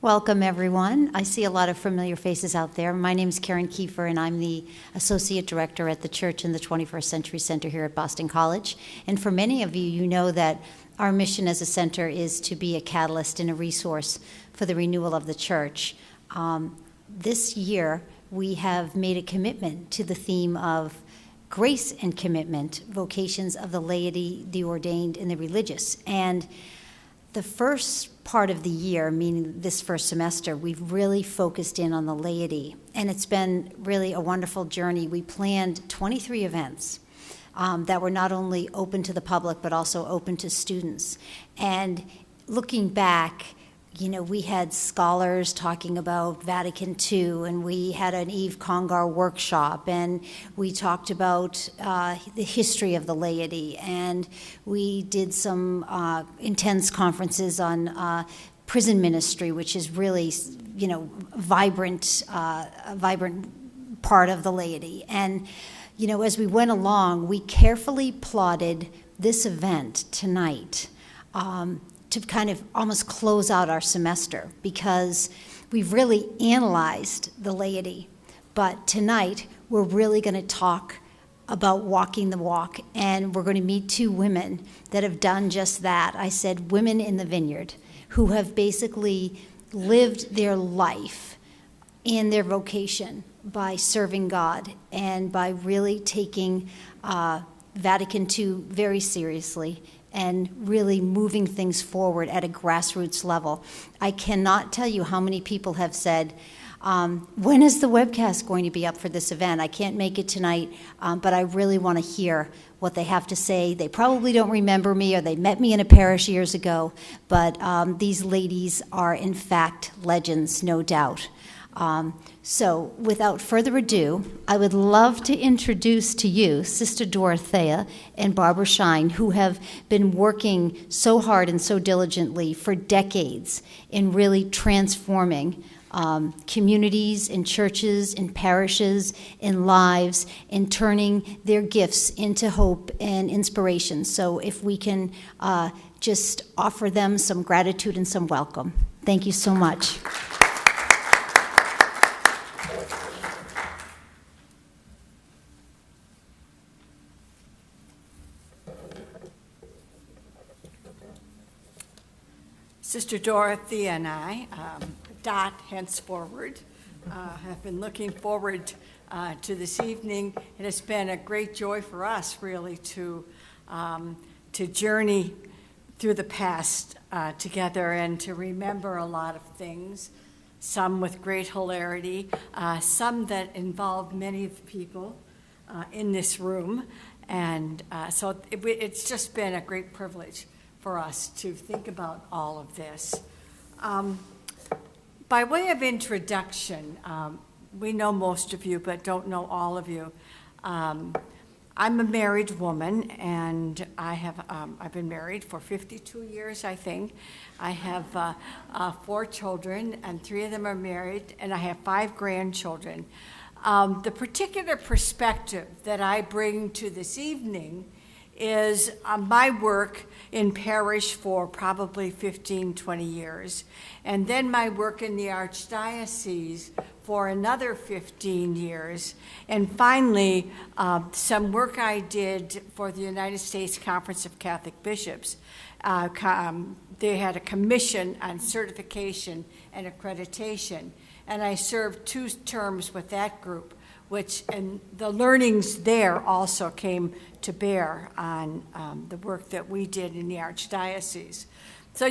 Welcome, everyone. I see a lot of familiar faces out there. My name is Karen Kiefer, and I'm the Associate Director at the Church in the 21st Century Center here at Boston College. And for many of you, you know that our mission as a center is to be a catalyst and a resource for the renewal of the church. This year, we have made a commitment to the theme of grace and commitment, vocations of the laity, the ordained, and the religious. And the first part of the year, meaning this first semester, we've really focused in on the laity, and it's been really a wonderful journey. We planned 23 events that were not only open to the public, but also open to students. And looking back, you know, we had scholars talking about Vatican II, and we had an Eve Congar workshop, and we talked about the history of the laity, and we did some intense conferences on prison ministry, which is really, you know, a vibrant part of the laity. And, you know, as we went along, we carefully plotted this event tonight to kind of almost close out our semester, because we've really analyzed the laity. But tonight, we're really going to talk about walking the walk, and we're going to meet two women that have done just that. I said women in the vineyard, who have basically lived their life in their vocation by serving God and by really taking Vatican II very seriously and really moving things forward at a grassroots level. I cannot tell you how many people have said, when is the webcast going to be up for this event? I can't make it tonight, but I really want to hear what they have to say. They probably don't remember me, or they met me in a parish years ago, but these ladies are in fact legends, no doubt. So without further ado, I would love to introduce to you Sister Dorothea and Barbara Shine, who have been working so hard and so diligently for decades in really transforming communities and churches and parishes and lives, and turning their gifts into hope and inspiration. So if we can just offer them some gratitude and some welcome. Thank you so much. Sister Dorothy and I, Dot henceforward, have been looking forward to this evening. It has been a great joy for us, really, to journey through the past together and to remember a lot of things, some with great hilarity, some that involved many of the people in this room. And so it's just been a great privilege for us to think about all of this. By way of introduction, we know most of you, but don't know all of you. I'm a married woman, and I've been married for 52 years, I think. I have 4 children, and 3 of them are married, and I have 5 grandchildren. The particular perspective that I bring to this evening is my work in parish for probably 15, 20 years, and then my work in the Archdiocese for another 15 years, and finally some work I did for the United States Conference of Catholic Bishops. They had a commission on certification and accreditation, and I served 2 terms with that group, and the learnings there also came to bear on the work that we did in the Archdiocese. So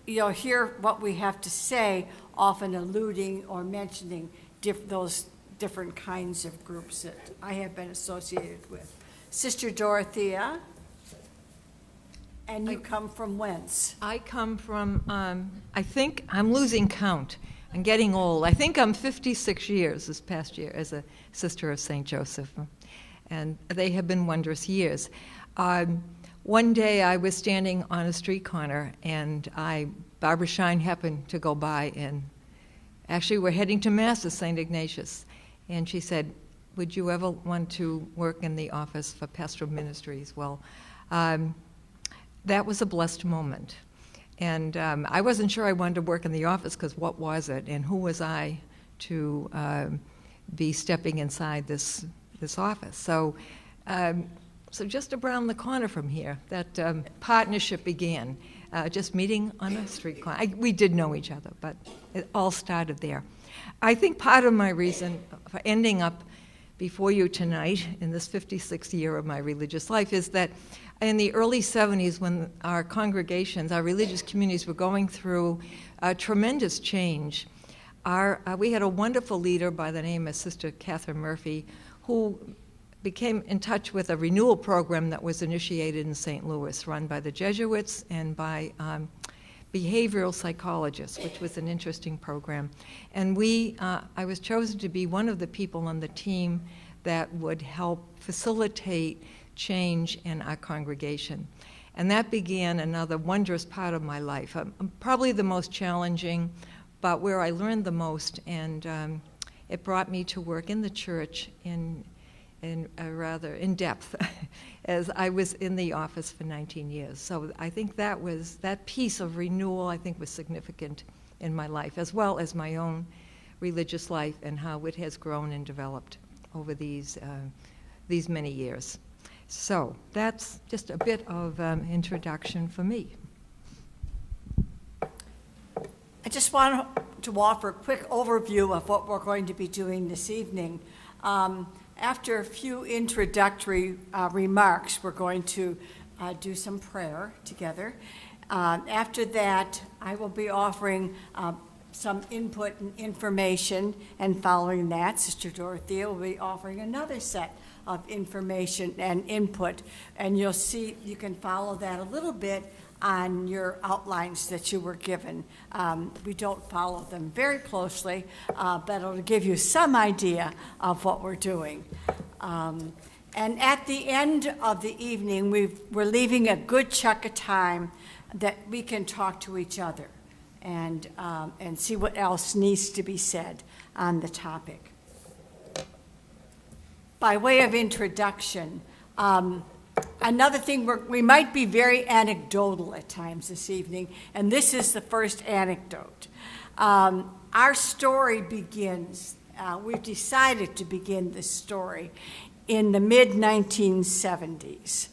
you'll hear what we have to say, often alluding or mentioning those different kinds of groups that I have been associated with. Sister Dorothea, and you come from whence? I come from, I think I'm losing count. I'm getting old. I think I'm 56 years this past year as a sister of St. Joseph, and they have been wondrous years. One day I was standing on a street corner, and Barbara Shine happened to go by, and actually we're heading to Mass at St. Ignatius, and she said, would you ever want to work in the office for pastoral ministries? Well, that was a blessed moment. And I wasn't sure I wanted to work in the office because what was it, and who was I to be stepping inside this office? So just around the corner from here, that partnership began. Just meeting on a street corner. We did know each other, but it all started there. I think part of my reason for ending up before you tonight in this 56th year of my religious life is that in the early 70s, when our congregations, our religious communities were going through a tremendous change, we had a wonderful leader by the name of Sister Catherine Murphy, who became in touch with a renewal program that was initiated in St. Louis, run by the Jesuits and by behavioral psychologists, which was an interesting program. And I was chosen to be one of the people on the team that would help facilitate change in our congregation. And that began another wondrous part of my life, probably the most challenging, but where I learned the most, and it brought me to work in the church in rather in depth, as I was in the office for 19 years. So I think that piece of renewal, I think, was significant in my life, as well as my own religious life and how it has grown and developed over these many years. So that's just a bit of introduction for me. I just want to offer a quick overview of what we're going to be doing this evening. After a few introductory remarks, we're going to do some prayer together. After that, I will be offering some input and information, and following that, Sister Dorothea will be offering another set of information and input, and you'll see, you can follow that a little bit on your outlines that you were given. We don't follow them very closely, but it'll give you some idea of what we're doing. And at the end of the evening, we're leaving a good chunk of time that we can talk to each other and see what else needs to be said on the topic. By way of introduction, another thing, we might be very anecdotal at times this evening, and this is the first anecdote. Our story begins, we've decided to begin this story in the mid-1970s.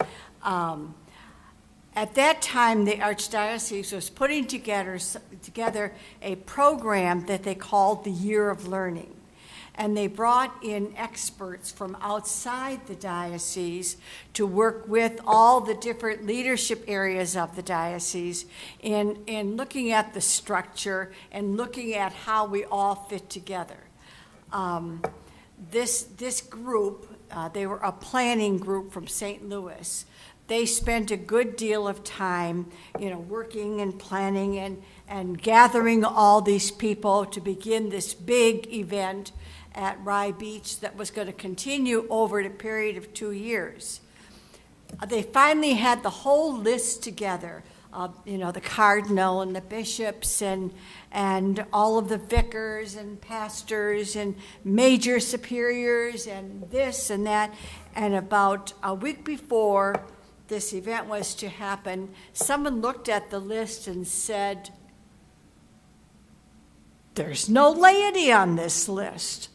At that time, the Archdiocese was putting together a program that they called the Year of Learning. And they brought in experts from outside the diocese to work with all the different leadership areas of the diocese in looking at the structure and looking at how we all fit together. This group, they were a planning group from St. Louis. They spent a good deal of time, working and planning and gathering all these people to begin this big event at Rye Beach that was going to continue over a period of 2 years. They finally had the whole list together, the cardinal and the bishops and all of the vicars and pastors and major superiors and this and that. And about a week before this event was to happen, someone looked at the list and said, "There's no laity on this list."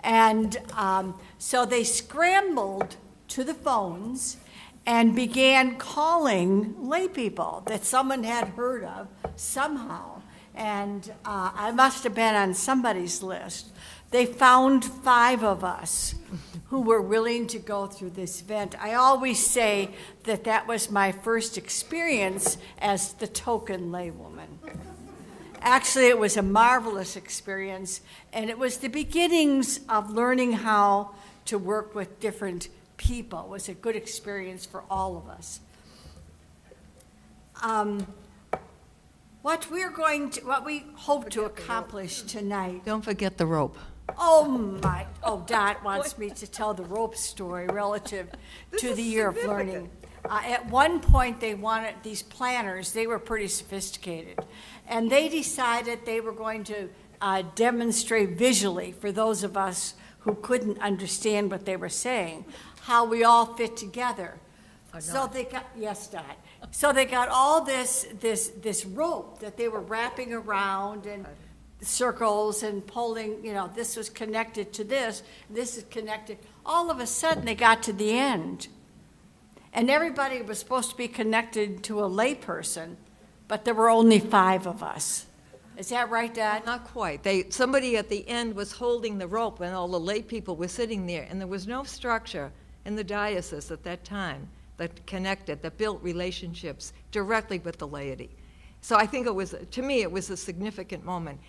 And so they scrambled to the phones and began calling lay people that someone had heard of somehow. And I must have been on somebody's list. They found 5 of us who were willing to go through this event. I always say that was my first experience as the token laywoman. Actually, it was a marvelous experience, and it was the beginnings of learning how to work with different people. It was a good experience for all of us. What we hope to accomplish tonight. Don't forget the rope. Dot wants me to tell the rope story relative to the Year of Learning. At one point, these planners, they were pretty sophisticated, and they decided they were going to demonstrate visually for those of us who couldn't understand what they were saying, how we all fit together. So they got, yes, Dot. So they got all this rope that they were wrapping around and circles and pulling, this was connected to this is connected. All of a sudden they got to the end. And everybody was supposed to be connected to a layperson, but there were only 5 of us. Is that right, Dad? Not quite. Somebody at the end was holding the rope, and all the lay people were sitting there, and there was no structure in the diocese at that time that built relationships directly with the laity. So I think to me, it was a significant moment.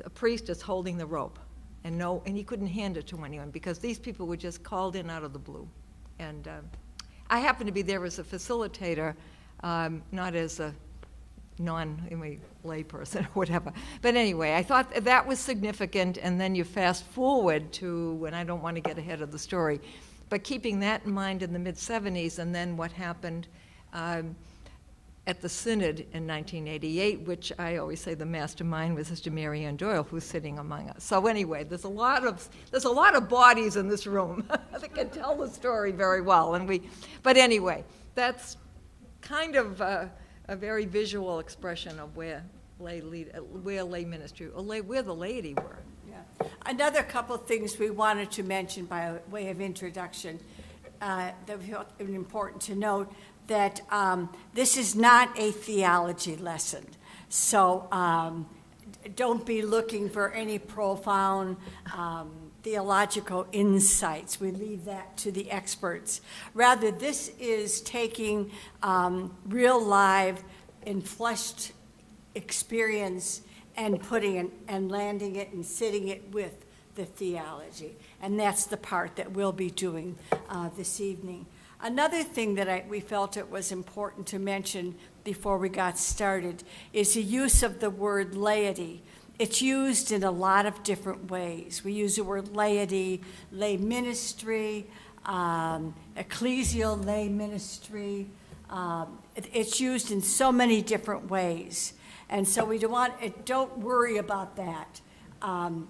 A priest is holding the rope, and he couldn't hand it to anyone because these people were just called in out of the blue. And I happened to be there as a facilitator, not as a non-lay person or whatever. But anyway, I thought that was significant, and then you fast forward to, and I don't want to get ahead of the story, but keeping that in mind in the mid-'70s, and then what happened at the Synod in 1988, which I always say the mastermind was Sister Mary Ann Doyle, who's sitting among us. So anyway, there's a lot of bodies in this room that can tell the story very well. But anyway, that's kind of a very visual expression of where lay ministry, where the laity were. Yeah. Another couple of things we wanted to mention by way of introduction that we felt important to note, that this is not a theology lesson. So don't be looking for any profound theological insights. We leave that to the experts. Rather, this is taking real live and fleshed experience and putting it and landing it and sitting it with the theology. And that's the part that we'll be doing this evening. Another thing that we felt it was important to mention before we got started is the use of the word laity. It's used in a lot of different ways. We use the word laity, lay ministry, ecclesial lay ministry. It's used in so many different ways. And so don't worry about that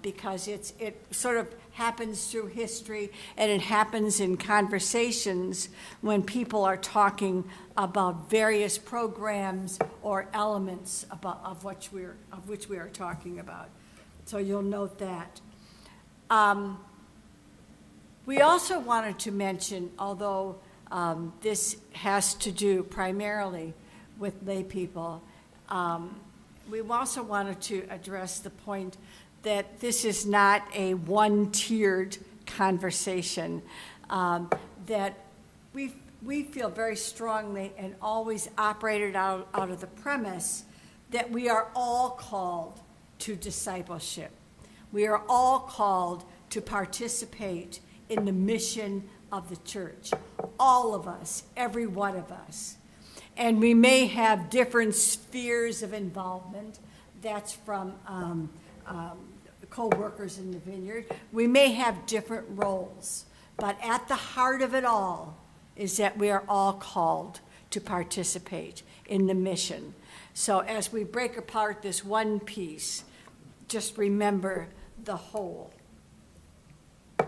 because it sort of happens through history, and it happens in conversations when people are talking about various programs or elements of which we are talking about. So you'll note that. We also wanted to mention, although this has to do primarily with lay people, we also wanted to address the point that this is not a one-tiered conversation, that we feel very strongly and always operated out of the premise that we are all called to discipleship. We are all called to participate in the mission of the church. All of us, every one of us. And we may have different spheres of involvement. That's from co-workers in the vineyard. We may have different roles, but at the heart of it all is that we are all called to participate in the mission. So as we break apart this one piece, just remember the whole. I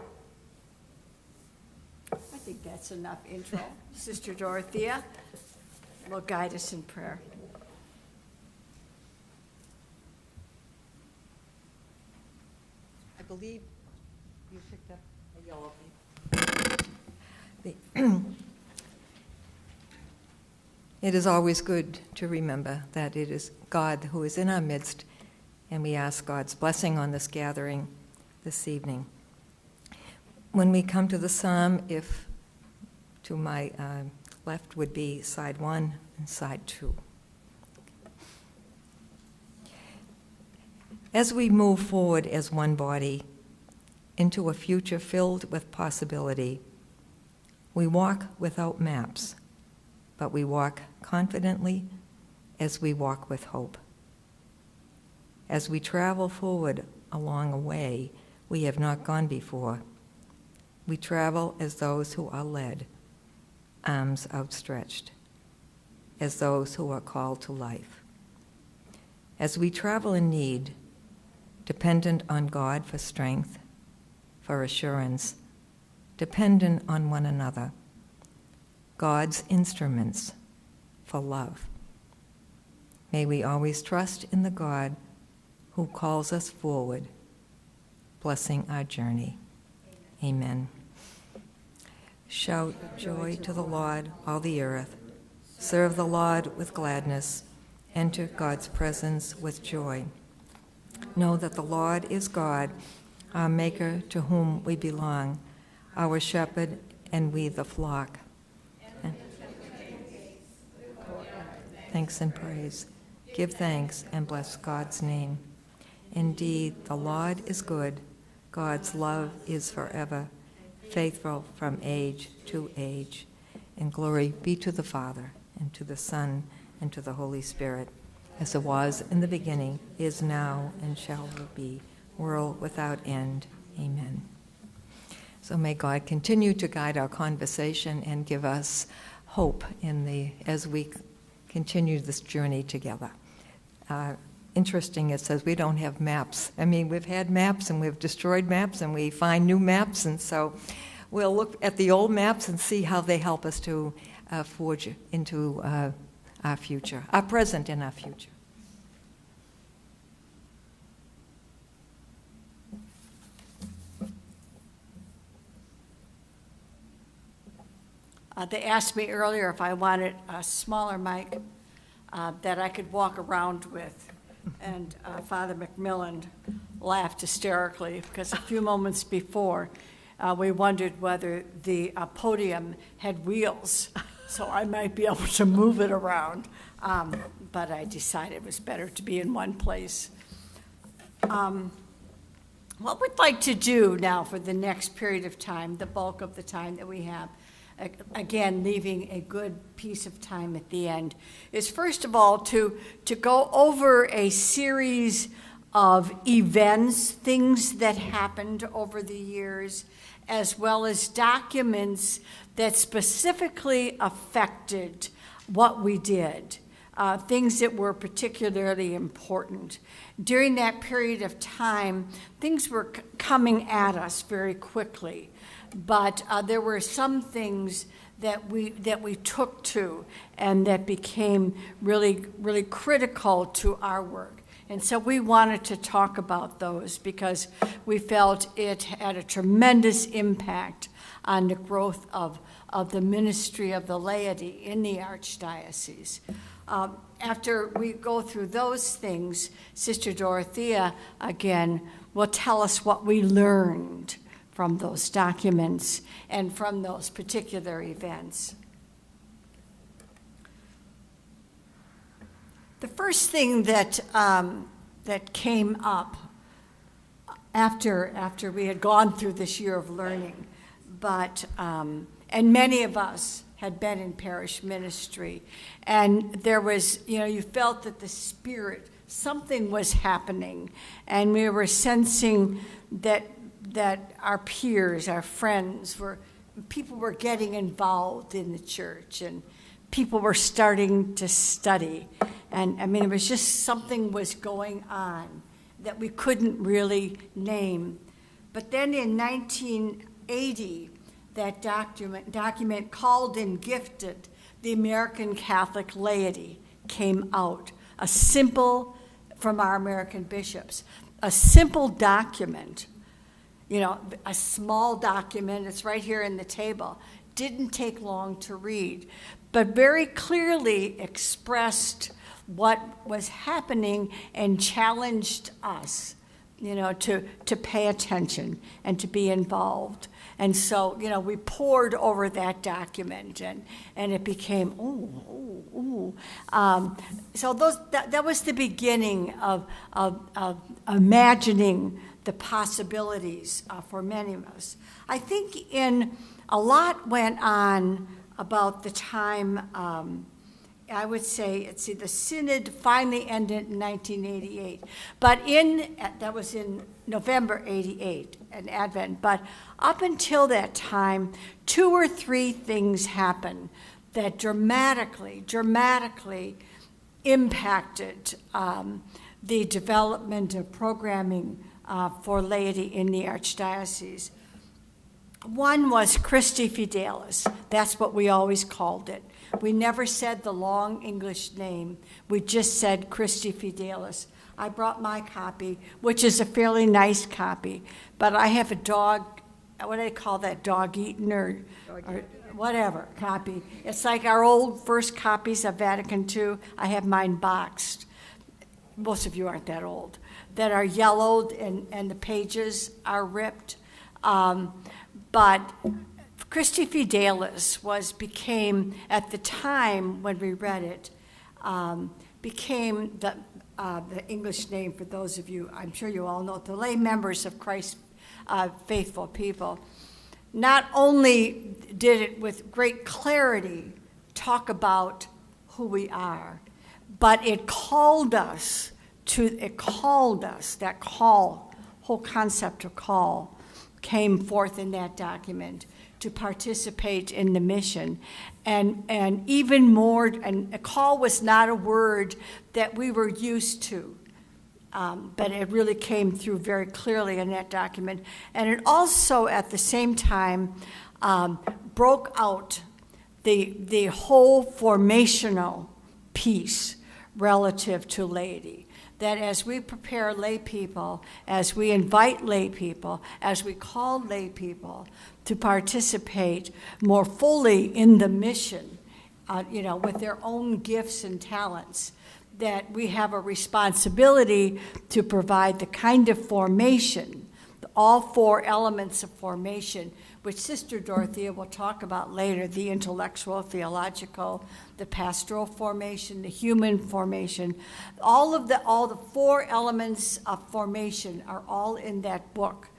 think that's enough intro. Sister Dorothea will guide us in prayer. I believe you picked up a yellow paper. It is always good to remember that it is God who is in our midst, and we ask God's blessing on this gathering this evening. When we come to the psalm, if to my left would be side 1 and side 2. As we move forward as one body into a future filled with possibility, we walk without maps, but we walk confidently as we walk with hope. As we travel forward along a way we have not gone before, we travel as those who are led, arms outstretched, as those who are called to life. As we travel in need, dependent on God for strength, for assurance, dependent on one another, God's instruments, for love. May we always trust in the God who calls us forward, blessing our journey. Amen. Shout joy to the Lord, all the earth. Serve the Lord with gladness. Enter God's presence with joy. Know that the Lord is God, our Maker, to whom we belong, our shepherd, and we the flock. Thanks and praise. Give thanks and bless God's name. Indeed, the Lord is good. God's love is forever, faithful from age to age. And glory be to the Father, and to the Son, and to the Holy Spirit, as it was in the beginning, is now, and shall be, world without end. Amen. So may God continue to guide our conversation and give us hope as we continue this journey together. Interesting, it says we don't have maps. I mean, we've had maps and we've destroyed maps and we find new maps, and so we'll look at the old maps and see how they help us to forge into our future, our present and our future. They asked me earlier if I wanted a smaller mic that I could walk around with. And Father McMillan laughed hysterically because a few moments before, we wondered whether the podium had wheels, so I might be able to move it around. But I decided it was better to be in one place. What we'd like to do now for the next period of time, the bulk of the time that we have, again, leaving a good piece of time at the end, is first of all to go over a series of events, things that happened over the years, as well as documents that specifically affected what we did, things that were particularly important. During that period of time, things were coming at us very quickly. But there were some things that we took to and that became really, really critical to our work. And so we wanted to talk about those because we felt it had a tremendous impact on the growth of the ministry of the laity in the Archdiocese. After we go through those things, Sister Dorothea, again, will tell us what we learned from those documents and from those particular events. The first thing that came up after we had gone through this year of learning, but and many of us had been in parish ministry, and there was, you felt that the Spirit, something was happening, and we were sensing that our peers, our friends, people were getting involved in the church, and people were starting to study. And I mean, it was just something was going on that we couldn't really name. But then in 1980, that document called and gifted the American Catholic laity came out, from our American bishops, a simple document, a small document, it's right here in the table, didn't take long to read, but very clearly expressed what was happening and challenged us, to pay attention and to be involved. And so, we pored over that document, and it became, so that was the beginning of imagining the possibilities for many of us. I think a lot went on about the time, I would say, the synod finally ended in 1988, but that was in November 88, an Advent, but up until that time, 2 or 3 things happened that dramatically impacted the development of programming for laity in the Archdiocese. One was Christi Fidelis. That's what we always called it. We never said the long English name. We just said Christi Fidelis. I brought my copy, which is a fairly nice copy, but I have a dog, what do they call that, dog-eaten or whatever copy. It's like our old first copies of Vatican II. I have mine boxed. Most of you aren't that old, that are yellowed and the pages are ripped. But Christi Fidelis became, at the time when we read it, became the English name for those of you, I'm sure you all know, the lay members of Christ's faithful people. Not only did it with great clarity talk about who we are, but it called us, that call, whole concept of call came forth in that document to participate in the mission. And even more, and a call was not a word that we were used to, but it really came through very clearly in that document. And it also, at the same time, broke out the whole formational piece relative to laity. That as we prepare lay people, as we invite lay people, as we call lay people to participate more fully in the mission, with their own gifts and talents, that we have a responsibility to provide the kind of formation, all four elements of formation, which Sister Dorothea will talk about later, the intellectual, theological, the pastoral formation, the human formation. All the four elements of formation are all in that book.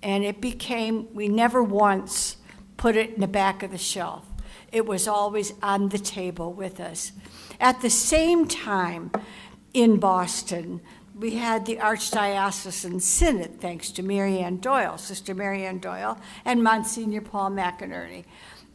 And it became, we never once put it in the back of the shelf. It was always on the table with us. At the same time, in Boston, we had the Archdiocesan Synod, thanks to Mary Ann Doyle, Sister Mary Ann Doyle, and Monsignor Paul McInerney.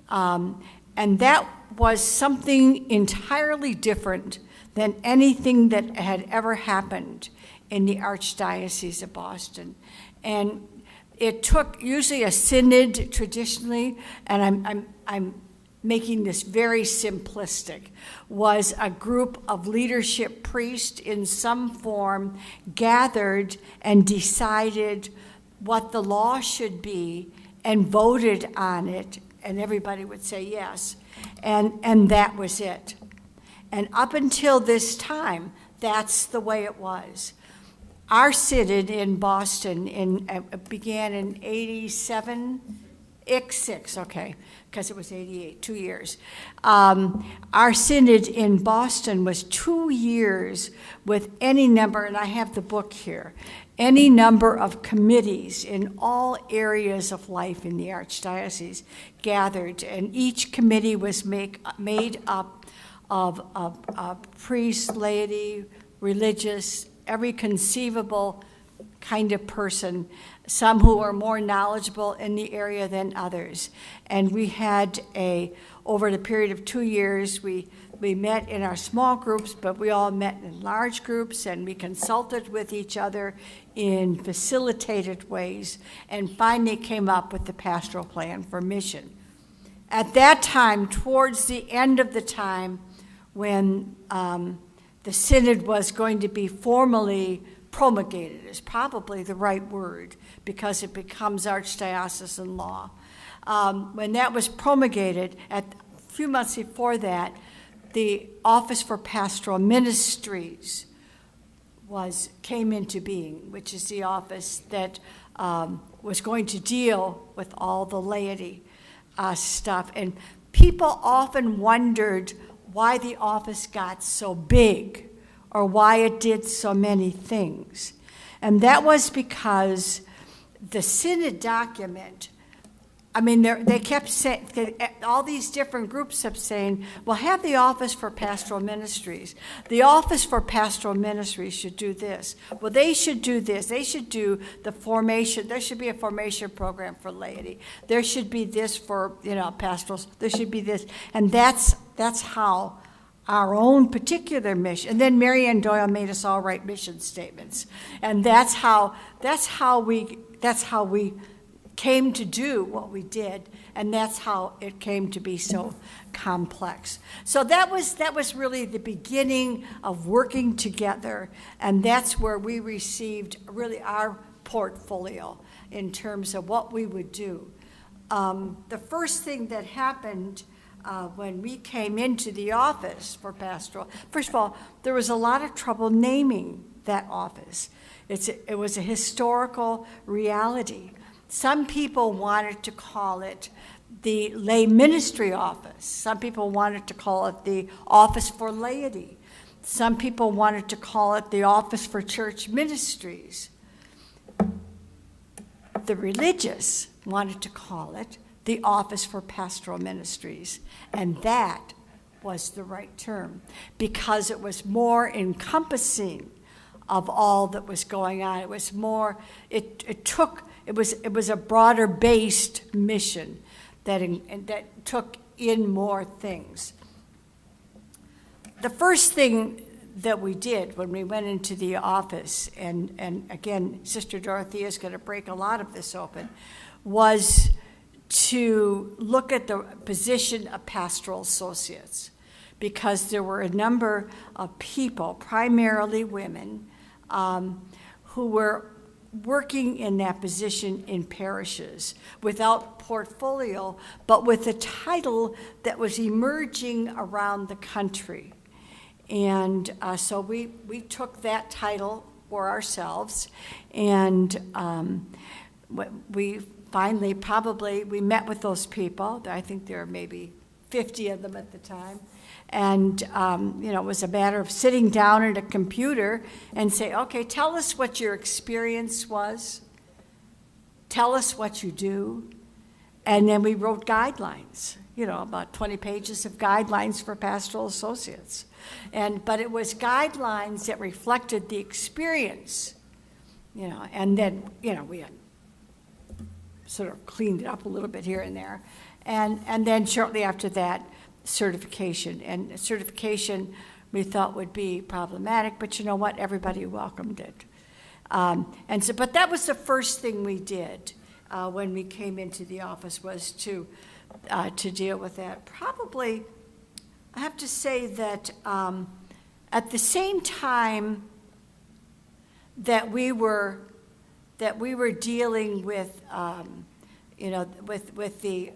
And that was something entirely different than anything that had ever happened in the Archdiocese of Boston. And it took usually a synod traditionally, and I'm making this very simplistic, was a group of leadership priests in some form gathered and decided what the law should be and voted on it, and everybody would say yes, and that was it. And up until this time, that's the way it was. Our synod in Boston began in 87, okay, because it was 88, 2 years. Our synod in Boston was 2 years with any number, and I have the book here, any number of committees in all areas of life in the Archdiocese gathered, and each committee was made up of priests, laity, religious, every conceivable kind of person, some who are more knowledgeable in the area than others. And we had over the period of 2 years, we met in our small groups, but we all met in large groups, and we consulted with each other in facilitated ways, and finally came up with the pastoral plan for mission. At that time, towards the end of the time when the synod was going to be formally promulgated, is probably the right word, because it becomes archdiocesan law. When that was promulgated, a few months before that, the Office for Pastoral Ministries came into being, which is the office that was going to deal with all the laity stuff. And people often wondered why the office got so big or why it did so many things. And that was because the synod document, they kept saying, all these different groups kept saying, well, have the Office for Pastoral Ministries. The Office for Pastoral Ministries should do this. Well, they should do this. They should do the formation. There should be a formation program for laity. There should be this for, pastorals. There should be this. And that's how our own particular mission. And then Mary Ann Doyle made us all write mission statements. And that's how we came to do what we did, and that's how it came to be so complex. So that was really the beginning of working together, and that's where we received really our portfolio in terms of what we would do. The first thing that happened when we came into the office for pastoral, first of all, there was a lot of trouble naming that office. It was a historical reality. Some people wanted to call it the lay ministry office. Some people wanted to call it the office for laity. Some people wanted to call it the office for church ministries. The religious wanted to call it the office for pastoral ministries, and that was the right term because it was more encompassing of all that was going on. It was more, it was a broader based mission that took in more things. The first thing that we did when we went into the office, and again, Sister Dorothea is going to break a lot of this open, was to look at the position of pastoral associates, because there were a number of people, primarily women, who were working in that position in parishes without portfolio, but with a title that was emerging around the country. And so we took that title for ourselves, and we finally we met with those people. I think there were maybe 50 of them at the time. And, it was a matter of sitting down at a computer and say, okay, tell us what your experience was. Tell us what you do. And then we wrote guidelines, about 20 pages of guidelines for pastoral associates. But it was guidelines that reflected the experience, and then, we had sort of cleaned it up a little bit here and there. And then shortly after that, certification. And certification we thought would be problematic, but you know what? Everybody welcomed it. But that was the first thing we did when we came into the office, was to deal with that. Probably, I have to say that at the same time that we were dealing with with the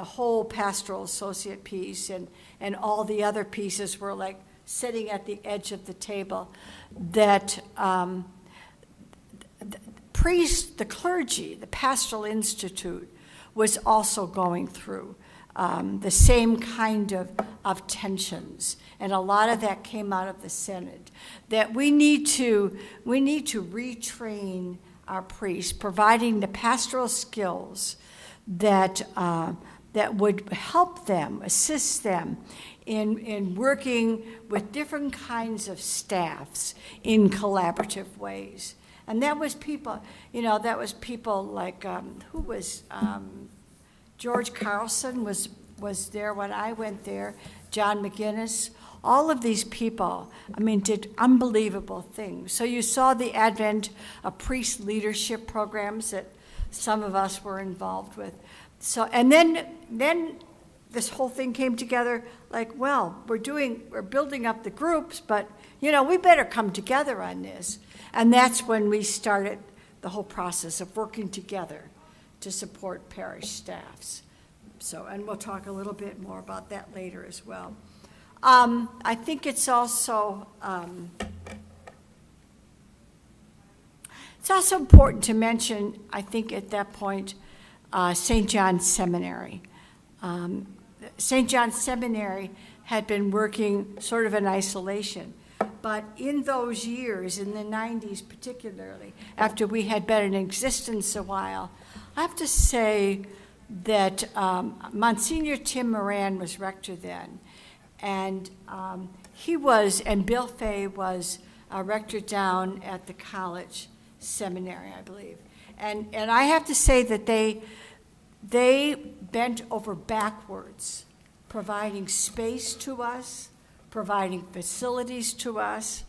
whole pastoral associate piece, and all the other pieces were like sitting at the edge of the table, that the clergy, the Pastoral Institute, was also going through the same kind of tensions, and a lot of that came out of the Synod. That we need to retrain our priests, providing the pastoral skills that would help them, assist them in working with different kinds of staffs in collaborative ways. And that was people, like, who was, George Carlson was there when I went there, John McGinnis. All of these people, did unbelievable things. So you saw the advent of priest leadership programs that some of us were involved with. So, and then this whole thing came together like, well, we're building up the groups, but, we better come together on this. And that's when we started the whole process of working together to support parish staffs. So, and we'll talk a little bit more about that later as well. I think it's also important to mention, I think at that point, St. John's Seminary. St. John's Seminary had been working sort of in isolation, but in those years, in the 90s particularly, after we had been in existence a while, I have to say that Monsignor Tim Moran was rector then. And Bill Fay was a rector down at the college seminary, I believe. And I have to say that they bent over backwards, providing space to us, providing facilities to us,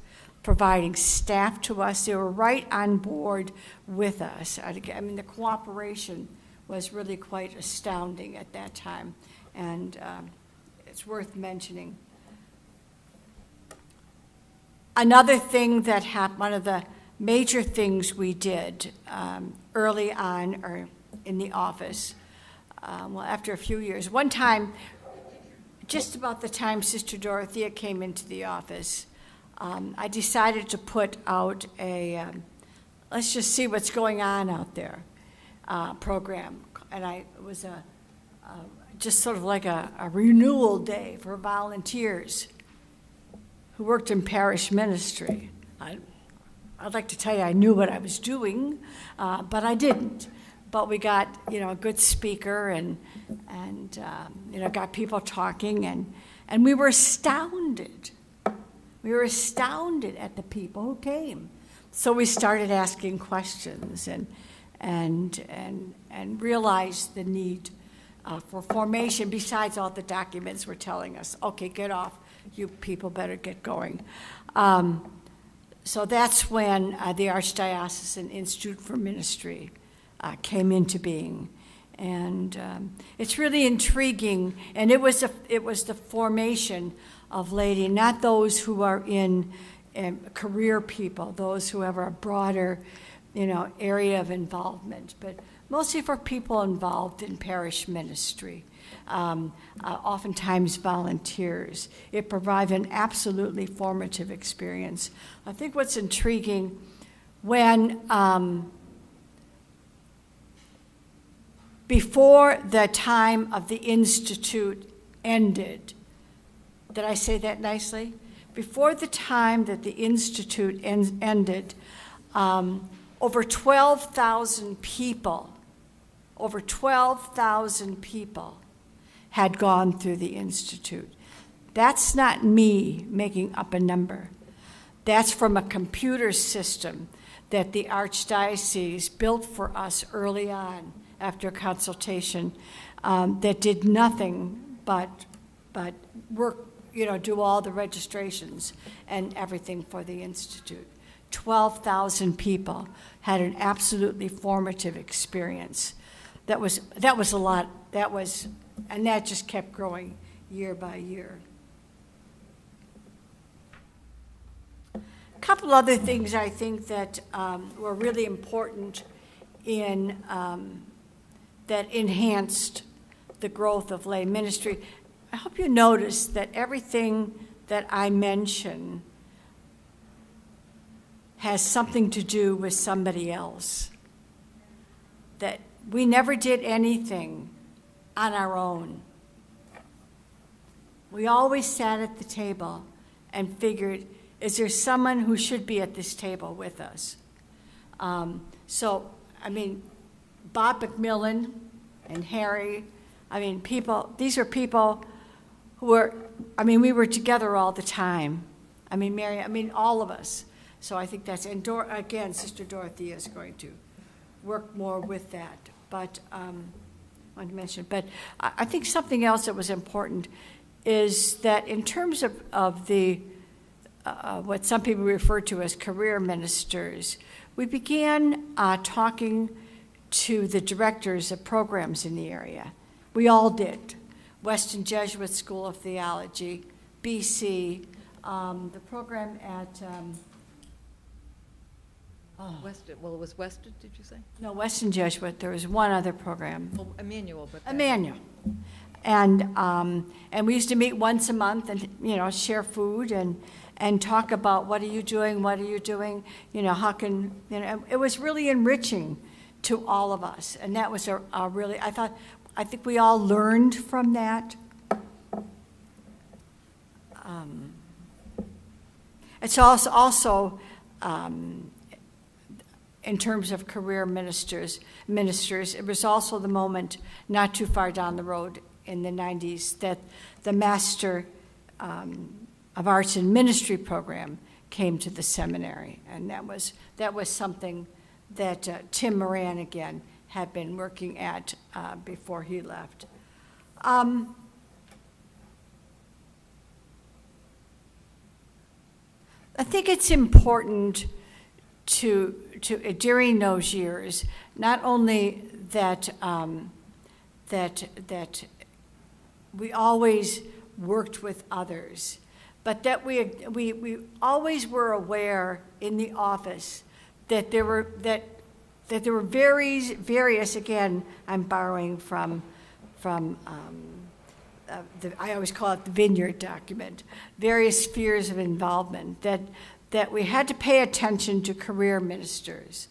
providing staff to us. They were right on board with us. I mean, the cooperation was really quite astounding at that time, and it's worth mentioning. Another thing that happened, one of the major things we did early on or in the office, well, after a few years, one time, just about the time Sister Dorothea came into the office, I decided to put out a let's just see what's going on out there program. And it was just sort of like a renewal day for volunteers who worked in parish ministry. I'd like to tell you I knew what I was doing, but I didn't. But we got, a good speaker and got people talking, and we were astounded. We were astounded at the people who came. So we started asking questions and realized the need for formation. Besides all the documents were telling us, okay, get off. You people better get going. So that's when the Archdiocesan Institute for Ministry came into being. And it's really intriguing. And it was the formation of laity, not those who are in career people, those who have a broader, area of involvement, but mostly for people involved in parish ministry. Oftentimes volunteers. It provides an absolutely formative experience. I think what's intriguing when before the time of the Institute ended, did I say that nicely? Before the time that the Institute ended, over 12,000 people had gone through the Institute. That's not me making up a number. That's from a computer system that the Archdiocese built for us early on after consultation that did nothing but work, do all the registrations and everything for the Institute. 12,000 people had an absolutely formative experience. That was a lot. And that just kept growing year by year. A couple other things I think that were really important in that enhanced the growth of lay ministry. I hope you notice that everything that I mention has something to do with somebody else. That we never did anything on our own. We always sat at the table and figured, is there someone who should be at this table with us? Bob McMillan and Harry, these are people who were, we were together all the time. Mary, all of us. So I think that's, and again, Sister Dorothea is going to work more with that. But I wanted to mention, but I think something else that was important is that in terms of the what some people refer to as career ministers, we began talking to the directors of programs in the area. We all did. Weston Jesuit School of Theology, BC, the program at... Weston, well, it was Weston, did you say? No, Weston Jesuit. There was one other program. Well, Emmanuel, but... Emmanuel. And we used to meet once a month and, share food and talk about what are you doing, how can, it was really enriching to all of us. And that was a really, I think we all learned from that. It's also in terms of career ministers, it was also the moment not too far down the road in the 90s that the Master of Arts and Ministry program came to the seminary. And that was something that Tim Moran, again, had been working at before he left. I think it's important to during those years, not only that that we always worked with others, but that we always were aware in the office that there were various, again, I'm borrowing from I always call it the Vineyard document, various spheres of involvement, that we had to pay attention to career ministers,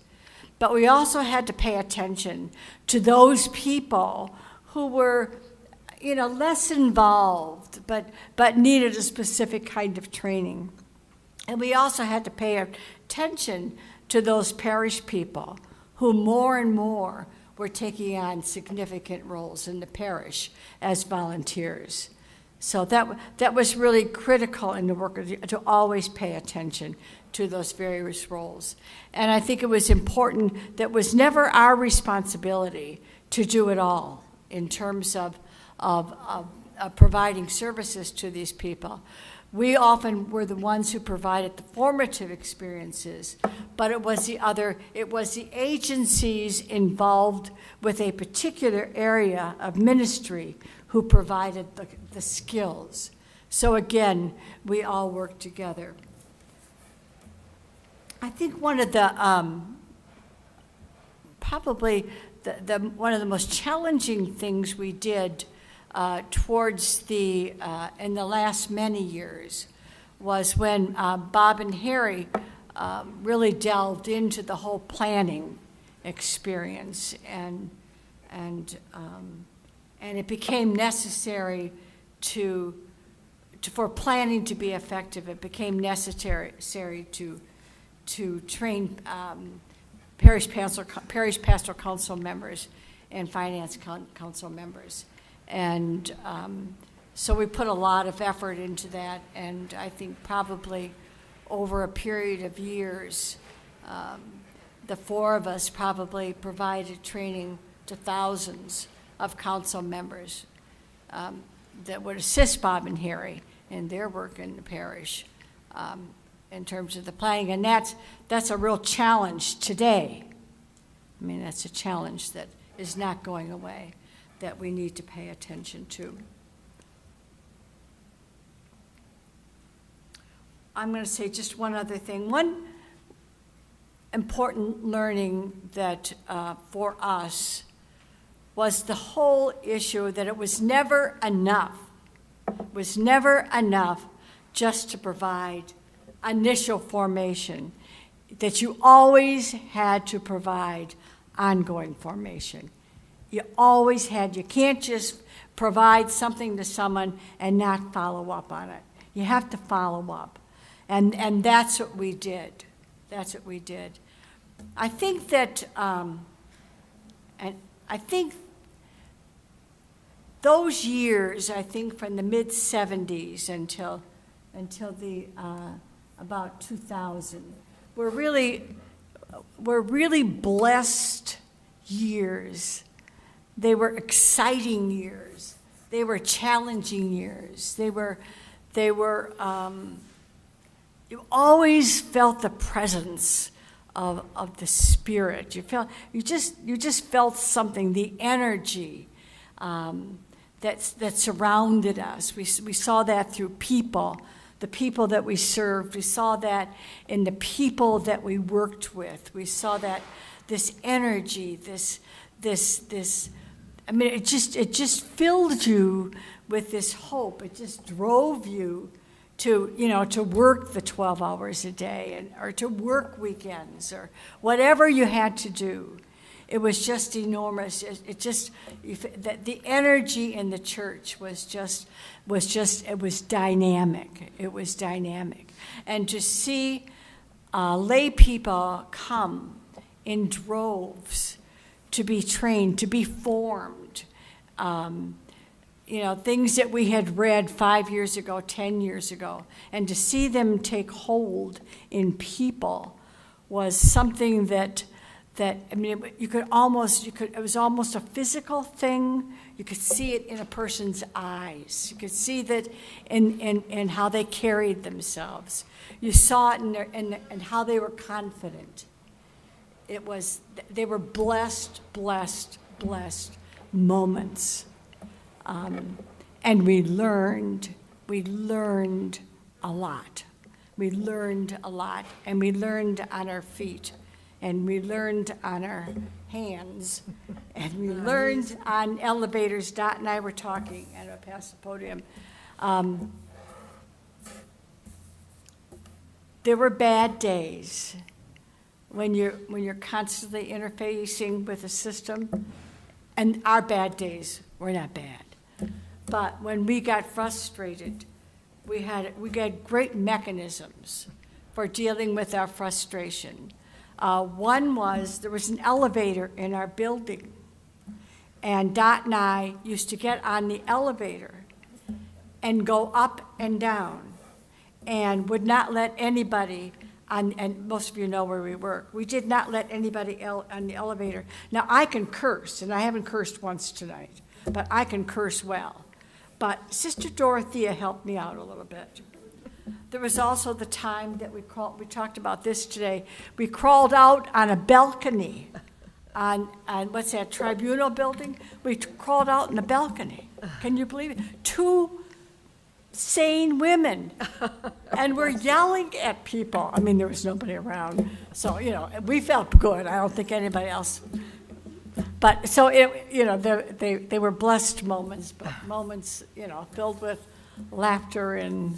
but we also had to pay attention to those people who were, less involved, but needed a specific kind of training. And we also had to pay attention to those parish people who more and more were taking on significant roles in the parish as volunteers. So that was really critical in the work to always pay attention to those various roles. And I think it was important that was never our responsibility to do it all in terms of providing services to these people. We often were the ones who provided the formative experiences, but it was the agencies involved with a particular area of ministry who provided the skills. So again, we all worked together. I think one of the, probably one of the most challenging things we did towards in the last many years was when Bob and Harry really delved into the whole planning experience, and it became necessary for planning to be effective. It became necessary to train parish pastoral council members and finance council members. And so we put a lot of effort into that, and I think probably over a period of years, the four of us probably provided training to thousands of council members that would assist Bob and Harry in their work in the parish in terms of the planning. And that's a real challenge today. I mean, that's a challenge that is not going away, that we need to pay attention to. I'm going to say just one other thing. One important learning that for us was the whole issue that it was never enough. It was never enough just to provide initial formation, that you always had to provide ongoing formation. You can't just provide something to someone and not follow up on it. You have to follow up. And that's what we did. That's what we did. I think that, and I think those years, I think from the mid-'70s until the about 2000, were really blessed years. They were exciting years. They were challenging years. You always felt the presence of the Spirit. You just felt something, the energy that surrounded us. We saw that through people, the people that we served. We saw that in the people that we worked with. We saw that this energy, this. I mean, it just filled you with this hope. It just drove you to work the 12 hours a day or to work weekends or whatever you had to do. It was just enormous. The energy in the church was dynamic. It was dynamic. And to see lay people come in droves to be trained, to be formed, things that we had read 5 years ago, 10 years ago, and to see them take hold in people was something that that, I mean, it was almost a physical thing. You could see it in a person's eyes. You could see that in how they carried themselves. You saw it in how they were confident. They were blessed moments. And we learned a lot. We learned a lot, and we learned on our feet, and we learned on our hands, and we learned on elevators. Dot and I were talking, and I'll pass the podium. There were bad days when you're constantly interfacing with a system, and our bad days were not bad. But when we got frustrated, we had great mechanisms for dealing with our frustration. One was there was an elevator in our building, and Dot and I used to get on the elevator and go up and down, and would not let anybody on, and most of you know where we work, we did not let anybody on the elevator. Now, I can curse, and I haven't cursed once tonight, but I can curse well. But Sister Dorothea helped me out a little bit. There was also the time that we talked about this today. We crawled out on a balcony on what's that, Tribunal building? We crawled out in the balcony. Can you believe it? 2 sane women, and we're yelling at people. I mean, there was nobody around, so, we felt good. I don't think anybody else. But so, they were blessed moments, but moments, filled with laughter and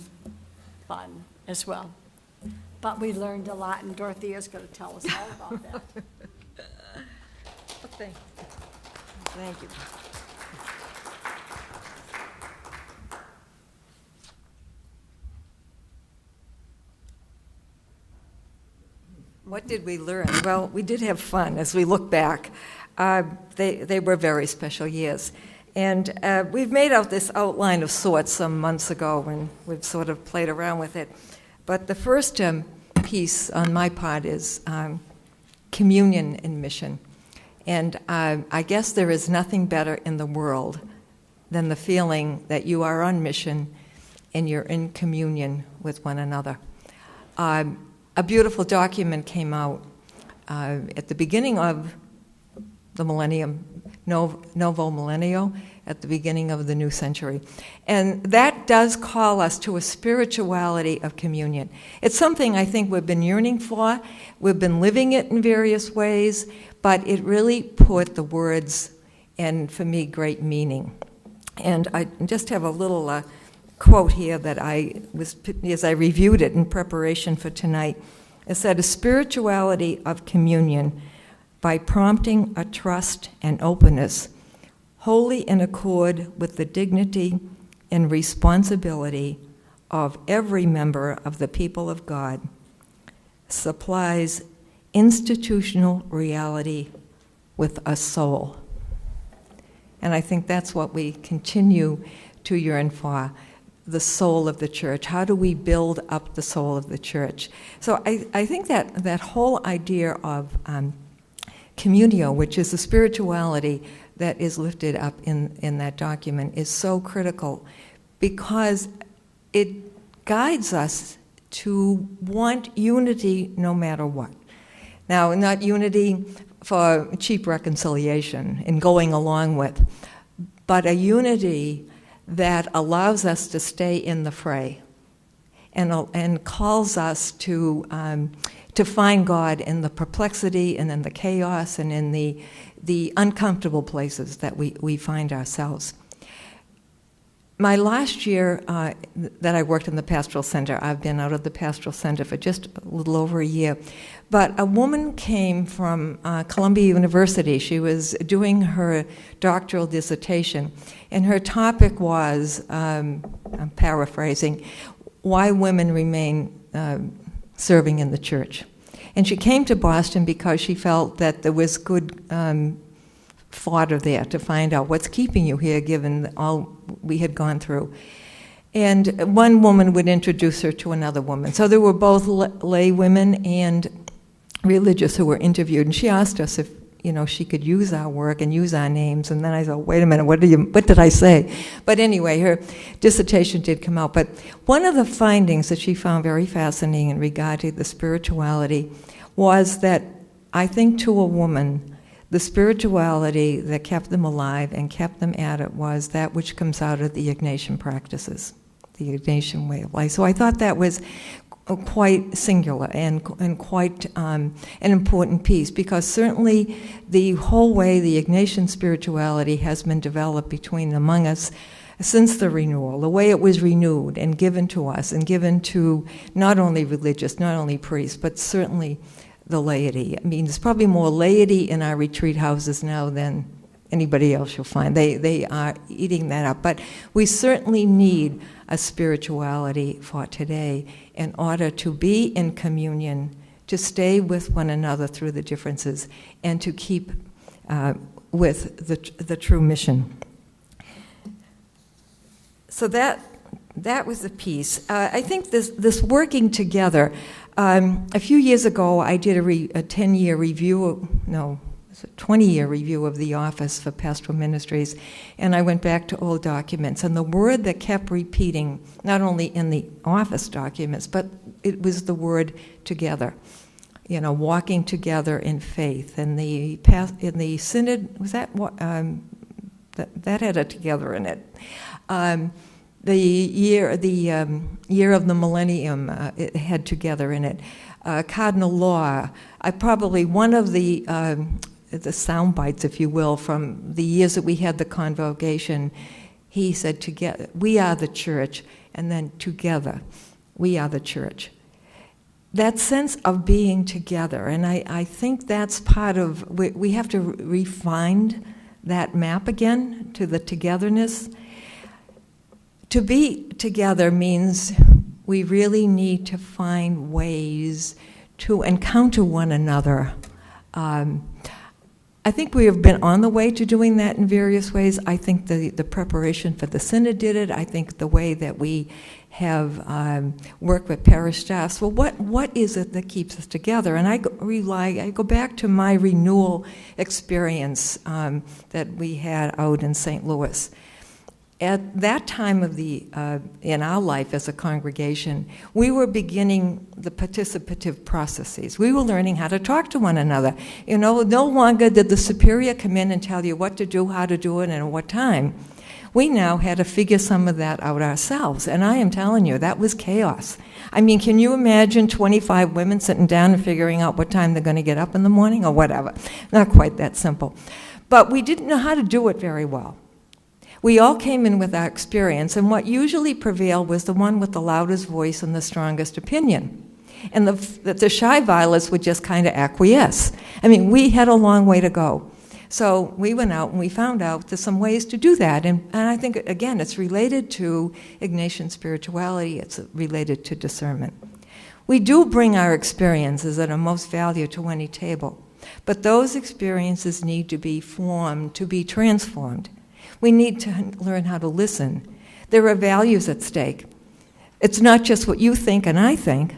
fun as well. But we learned a lot, and Dorothea's going to tell us all about that. Thank you. Thank you. What did we learn? Well, we did have fun as we look back. They were very special years. And we've made out this outline of sorts some months ago, and we've sort of played around with it. But the first piece on my part is communion and mission. And I guess there is nothing better in the world than the feeling that you are on mission and you're in communion with one another. A beautiful document came out at the beginning of the millennium, Novo Millennio, at the beginning of the new century. And that does call us to a spirituality of communion. It's something I think we've been yearning for. We've been living it in various ways, but it really put the words, and for me, great meaning. And I just have a little quote here that as I reviewed it in preparation for tonight. It said, "A spirituality of communion by prompting a trust and openness wholly in accord with the dignity and responsibility of every member of the people of God, supplies institutional reality with a soul." And I think that's what we continue to yearn for, the soul of the church. How do we build up the soul of the church? So I think that whole idea of communio, which is the spirituality that is lifted up in that document, is so critical because it guides us to want unity no matter what. Now, not unity for cheap reconciliation and going along with, but a unity that allows us to stay in the fray and calls us to find God in the perplexity and in the chaos and in the uncomfortable places that we find ourselves. My last year that I worked in the pastoral center, I've been out of the pastoral center for just a little over a year, but a woman came from Columbia University. She was doing her doctoral dissertation, and her topic was, I'm paraphrasing, why women remain serving in the church. And she came to Boston because she felt that there was good fodder there to find out what's keeping you here given all we had gone through. And one woman would introduce her to another woman. So there were both lay women and religious who were interviewed, and she asked us if she could use our work and use our names. And then I thought, wait a minute, what did I say? But anyway, her dissertation did come out. But one of the findings that she found very fascinating in regard to the spirituality was that I think to a woman, the spirituality that kept them alive and kept them at it was that which comes out of the Ignatian practices, the Ignatian way of life. So I thought that was quite singular and quite an important piece, because certainly the whole way the Ignatian spirituality has been developed among us since the renewal, the way it was renewed and given to us and given to not only religious, not only priests, but certainly the laity. I mean, there's probably more laity in our retreat houses now than anybody else you'll find. They are eating that up. But we certainly need a spirituality for today in order to be in communion, to stay with one another through the differences, and to keep with the true mission. So that was the piece. I think this working together. A few years ago, I did a 10-year review. A 20-year review of the Office for Pastoral Ministries, and I went back to old documents, and the word that kept repeating, not only in the office documents, but it was the word together. Walking together in faith. And in the synod, was that that had a together in it. The year of the millennium, it had together in it. Cardinal Law, probably one of the sound bites, if you will, from the years that we had the convocation. He said, "Together, we are the church," and then "together, we are the church." That sense of being together, and I think that's part of, we have to refine that map again to the togetherness. To be together means we really need to find ways to encounter one another. I think we have been on the way to doing that in various ways. I think the preparation for the Synod did it. I think the way that we have worked with parish staffs. Well, what is it that keeps us together? And I go back to my renewal experience that we had out in St. Louis. At that time of in our life as a congregation, we were beginning the participative processes. We were learning how to talk to one another. No longer did the superior come in and tell you what to do, how to do it, and at what time. We now had to figure some of that out ourselves. And I am telling you, that was chaos. I mean, can you imagine 25 women sitting down and figuring out what time they're going to get up in the morning or whatever? Not quite that simple. But we didn't know how to do it very well. We all came in with our experience, and what usually prevailed was the one with the loudest voice and the strongest opinion. And the shy violets would just kind of acquiesce. I mean, we had a long way to go. So we went out and we found out there's some ways to do that. And I think, again, it's related to Ignatian spirituality. It's related to discernment. We do bring our experiences that are most valued to any table. But those experiences need to be formed, to be transformed. We need to learn how to listen. There are values at stake. It's not just what you think and I think,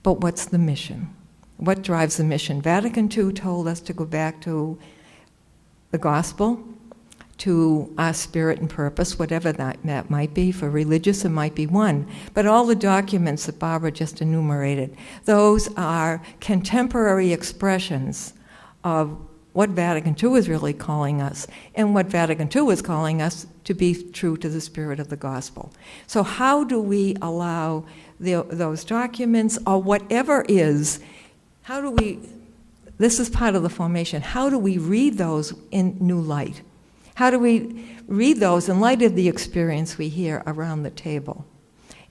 but what's the mission? What drives the mission? Vatican II told us to go back to the gospel, to our spirit and purpose, whatever that might be. For religious, it might be one. But all the documents that Barbara just enumerated, those are contemporary expressions of what Vatican II is really calling us, and what Vatican II is calling us to be true to the spirit of the gospel. So how do we allow those documents, or whatever is, this is part of the formation, how do we read those in new light? How do we read those in light of the experience we hear around the table?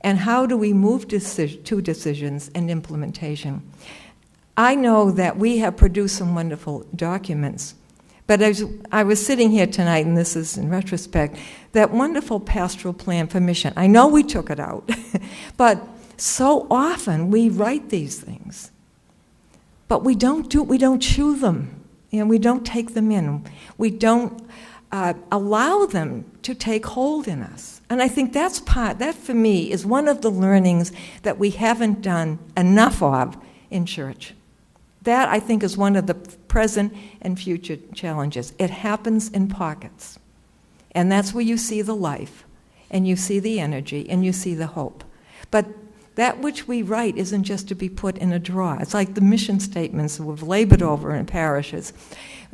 And how do we move to decisions and implementation? I know that we have produced some wonderful documents, but as I was sitting here tonight, and this is in retrospect, that wonderful pastoral plan for mission, I know we took it out, but so often we write these things, but we don't chew them, and we don't take them in. We don't allow them to take hold in us. And I think that for me is one of the learnings that we haven't done enough of in church. That, I think, is one of the present and future challenges. It happens in pockets. And that's where you see the life, and you see the energy, and you see the hope. But that which we write isn't just to be put in a drawer. It's like the mission statements we've labored over in parishes.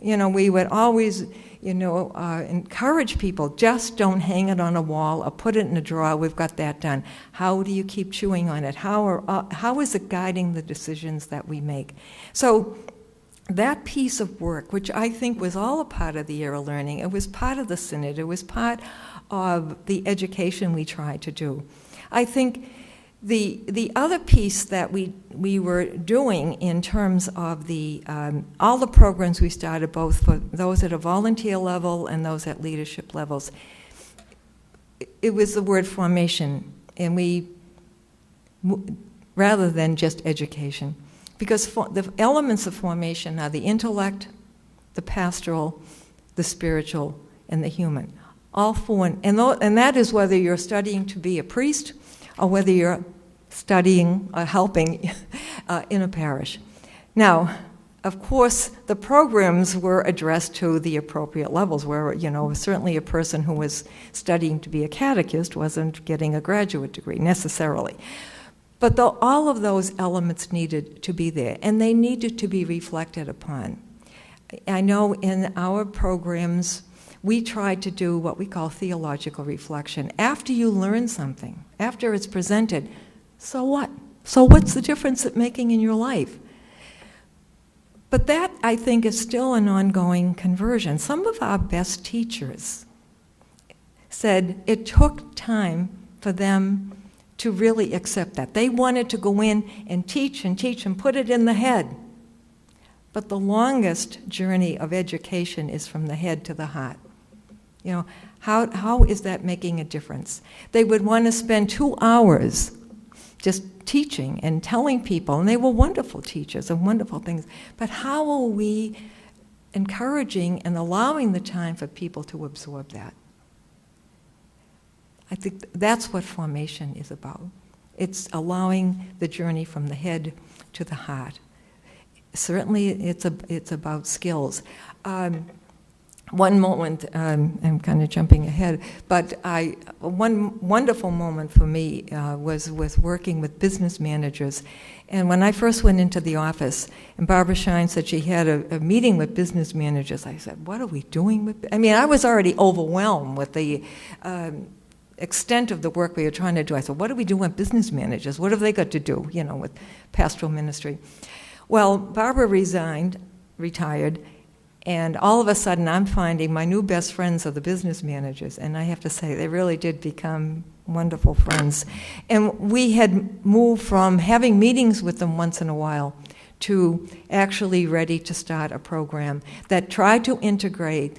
We would always, encourage people, just don't hang it on a wall or put it in a drawer. We've got that done. How do you keep chewing on it? How is it guiding the decisions that we make? So that piece of work, which I think was all a part of the Year of Learning, it was part of the Synod, it was part of the education we tried to do. I think the other piece that we were doing in terms of all the programs we started, both for those at a volunteer level and those at leadership levels, it was the word formation, and rather than just education, because the elements of formation are the intellect, the pastoral, the spiritual, and the human, all four, and that is whether you're studying to be a priest or whether you're studying or helping in a parish. Now, of course, the programs were addressed to the appropriate levels, where, certainly a person who was studying to be a catechist wasn't getting a graduate degree necessarily. But all of those elements needed to be there, and they needed to be reflected upon. I know in our programs, we tried to do what we call theological reflection. After you learn something, after it's presented, so what? So what's the difference it's making in your life? But that, I think, is still an ongoing conversion. Some of our best teachers said it took time for them to really accept that. They wanted to go in and teach and put it in the head. But the longest journey of education is from the head to the heart. How is that making a difference? They would want to spend 2 hours just teaching and telling people, and they were wonderful teachers and wonderful things, but how are we encouraging and allowing the time for people to absorb that? I think that's what formation is about. It's allowing the journey from the head to the heart. Certainly it's about skills. One moment, I'm kind of jumping ahead, but one wonderful moment for me was with working with business managers. And when I first went into the office, and Barbara Shine said she had a meeting with business managers, I said, what are we doing with... I was already overwhelmed with the extent of the work we were trying to do. I said, what are we doing with business managers? What have they got to do, with pastoral ministry? Well, Barbara retired, and all of a sudden I'm finding my new best friends are the business managers, and I have to say, they really did become wonderful friends. And we had moved from having meetings with them once in a while to actually ready to start a program that tried to integrate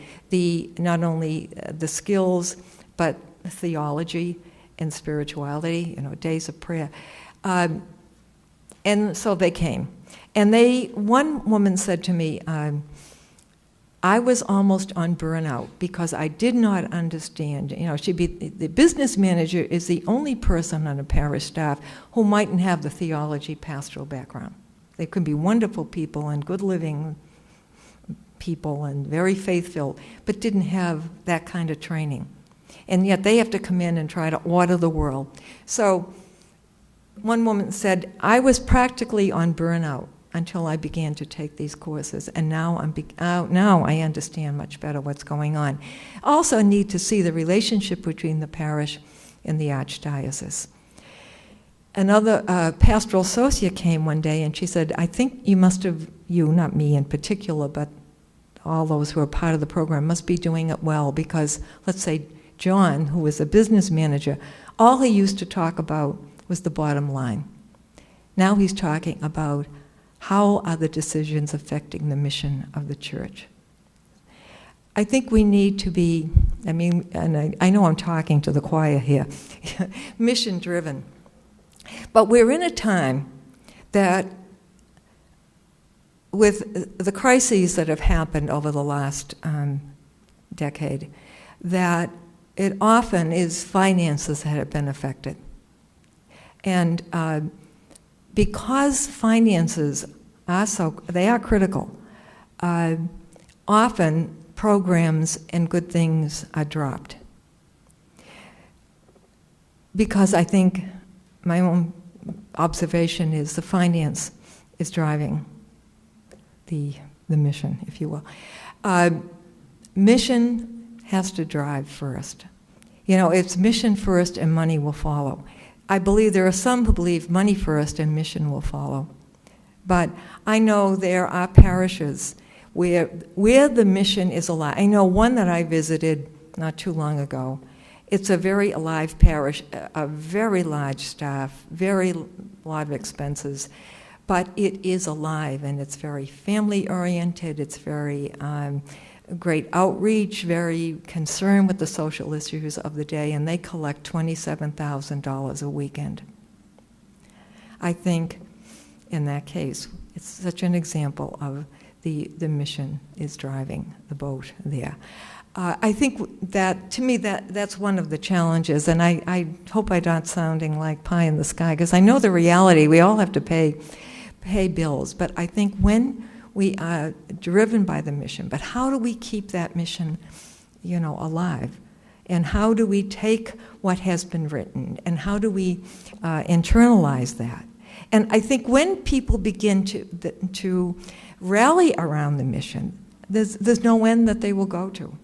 not only the skills, but theology and spirituality, days of prayer. And so they came. And one woman said to me, I was almost on burnout because I did not understand. The business manager is the only person on a parish staff who mightn't have the theology pastoral background. They could be wonderful people and good living people and very faith-filled, but didn't have that kind of training. And yet they have to come in and try to order the world. So one woman said, I was practically on burnout until I began to take these courses, and now I understand much better what's going on. Also need to see the relationship between the parish and the Archdiocese. Another pastoral associate came one day and she said, I think you must have, not me in particular, but all those who are part of the program must be doing it well, because let's say John, who was a business manager, all he used to talk about was the bottom line. Now he's talking about how are the decisions affecting the mission of the church. I think we need to be, and I know I'm talking to the choir here, mission-driven. But we're in a time that, with the crises that have happened over the last decade, that it often is finances that have been affected. And because finances they are critical. Often programs and good things are dropped. Because I think my own observation is the finance is driving the mission, if you will. Mission has to drive first. You know, it's mission first and money will follow. I believe there are some who believe money first and mission will follow. But I know there are parishes where the mission is alive. I know one that I visited not too long ago. It's a very alive parish, a very large staff, very lot of expenses, but it is alive and it's very family-oriented. It's very great outreach, very concerned with the social issues of the day, and they collect $27,000 a weekend. I think in that case, it's such an example of the mission is driving the boat there. I think that, to me, that's one of the challenges, and I hope I'm not sounding like pie in the sky, because I know the reality. We all have to pay bills, but I think when we are driven by the mission, but how do we keep that mission, alive? And how do we take what has been written, and how do we internalize that? And I think when people begin to rally around the mission, there's no end that they will go to.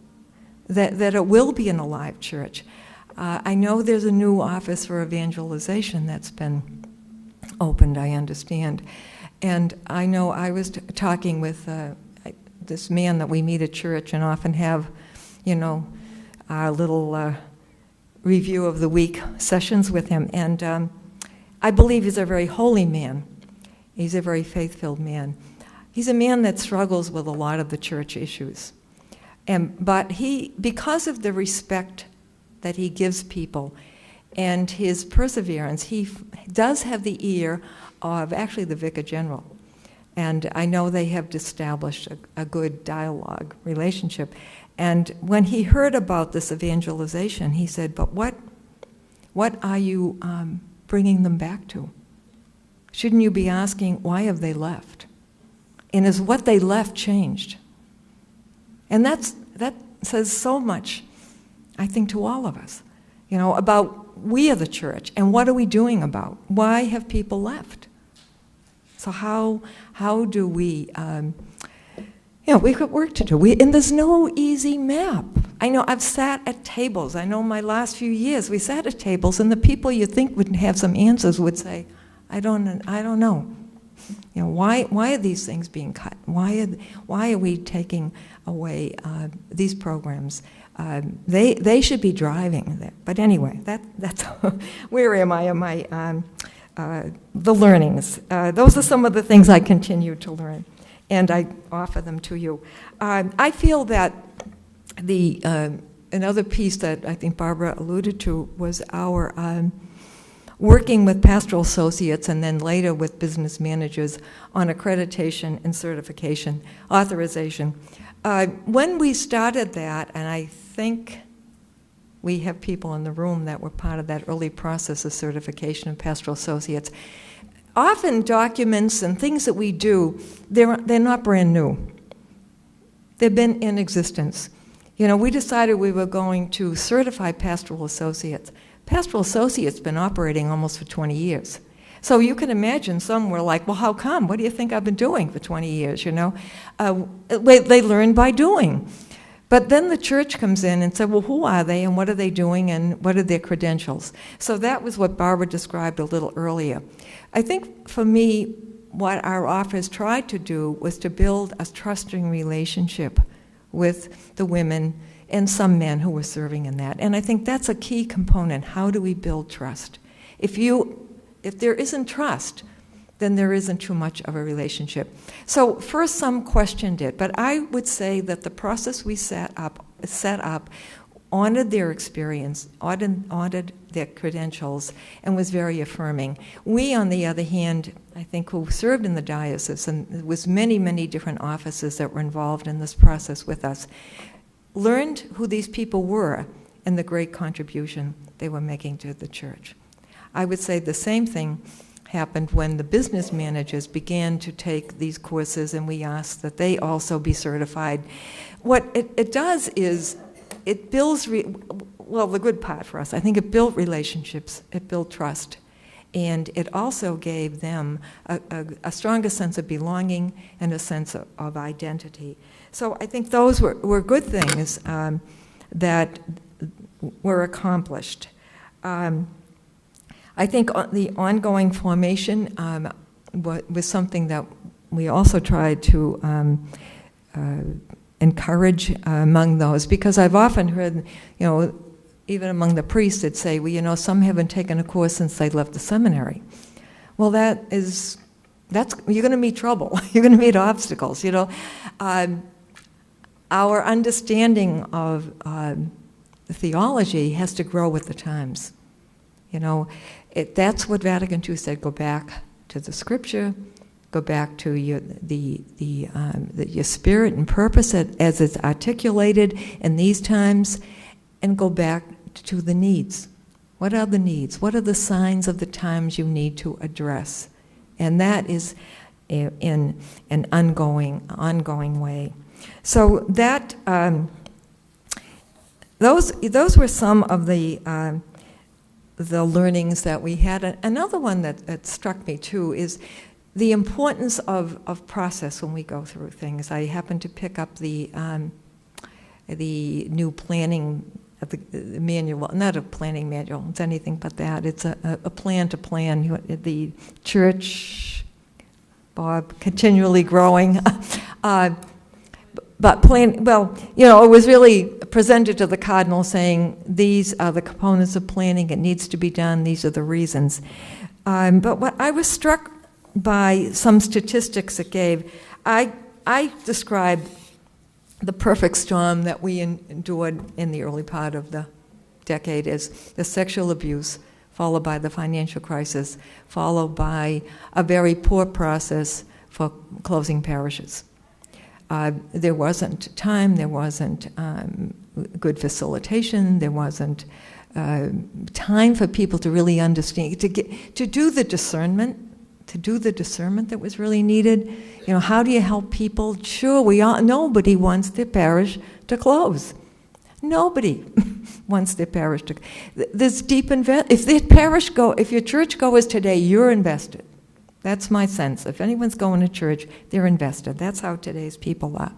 That it will be an alive church. I know there's a new office for evangelization that's been opened, I understand. And I know I was talking with this man that we meet at church and often have, our little review of the week sessions with him. And I believe he's a very holy man. He's a very faith-filled man. He's a man that struggles with a lot of the church issues. But he, because of the respect that he gives people and his perseverance, he does have the ear of actually the Vicar General. And I know they have established a good dialogue relationship. And when he heard about this evangelization, he said, but what are you bringing them back to? Shouldn't you be asking, why have they left? And is what they left changed? And that says so much, I think, to all of us, about we are the church, and what are we doing about? Why have people left? So how do we, we've got work to do. And there's no easy map. I know I've sat at tables. I know my last few years, we sat at tables, and the people you think would have some answers would say, I don't know. Why are these things being cut? Why are we taking away these programs? They should be driving that. But anyway, that's where am I? The learnings. Those are some of the things I continue to learn, and I offer them to you. I feel that another piece that I think Barbara alluded to was our working with pastoral associates and then later with business managers on accreditation and certification authorization. When we started that, and I think we have people in the room that were part of that early process of certification of pastoral associates, often documents and things that we do, they're not brand new. They've been in existence. We decided we were going to certify pastoral associates. Pastoral associates been operating almost for 20 years. So you can imagine some were like, well, how come? What do you think I've been doing for 20 years, They learn by doing. But then the church comes in and said, well, who are they and what are they doing and what are their credentials? So that was what Barbara described a little earlier. I think for me, what our office tried to do was to build a trusting relationship with the women and some men who were serving in that. And I think that's a key component. How do we build trust? If there isn't trust, then there isn't too much of a relationship. So first some questioned it, but I would say that the process we set up honored their experience, honored their credentials, and was very affirming. We, on the other hand, I think who served in the diocese, and there was many, many different offices that were involved in this process with us, learned who these people were and the great contribution they were making to the church. I would say the same thing happened when the business managers began to take these courses, and we asked that they also be certified. What it does is it builds, the good part for us, I think it built relationships, it built trust, and it also gave them a stronger sense of belonging and a sense of identity. So I think those were good things that were accomplished. I think the ongoing formation was something that we also tried to encourage among those, because I've often heard, even among the priests, that say, well, some haven't taken a course since they left the seminary. Well, you're going to meet trouble. You're going to meet obstacles. Our understanding of theology has to grow with the times. That's what Vatican II said. Go back to the Scripture. Go back to your spirit and purpose as it's articulated in these times, and go back to the needs. What are the needs? What are the signs of the times you need to address? And that is in an ongoing way. So that those were some of the learnings that we had. Another one that struck me too is the importance of process when we go through things. I happened to pick up the new planning, the manual, not a planning manual, it's anything but that. It's a plan to plan. The church, Bob, continually growing. But it was really presented to the cardinal saying, these are the components of planning, it needs to be done, these are the reasons. But what I was struck by some statistics it gave, I described the perfect storm that we endured in the early part of the decade as the sexual abuse, followed by the financial crisis, followed by a very poor process for closing parishes. There wasn't time, there wasn't good facilitation, there wasn't time for people to really understand, to do the discernment that was really needed. How do you help people? Sure, nobody wants their parish to close. Nobody wants their parish to. There's deep if your church goers today, you're invested. That's my sense. If anyone's going to church, they're invested. That's how today's people are.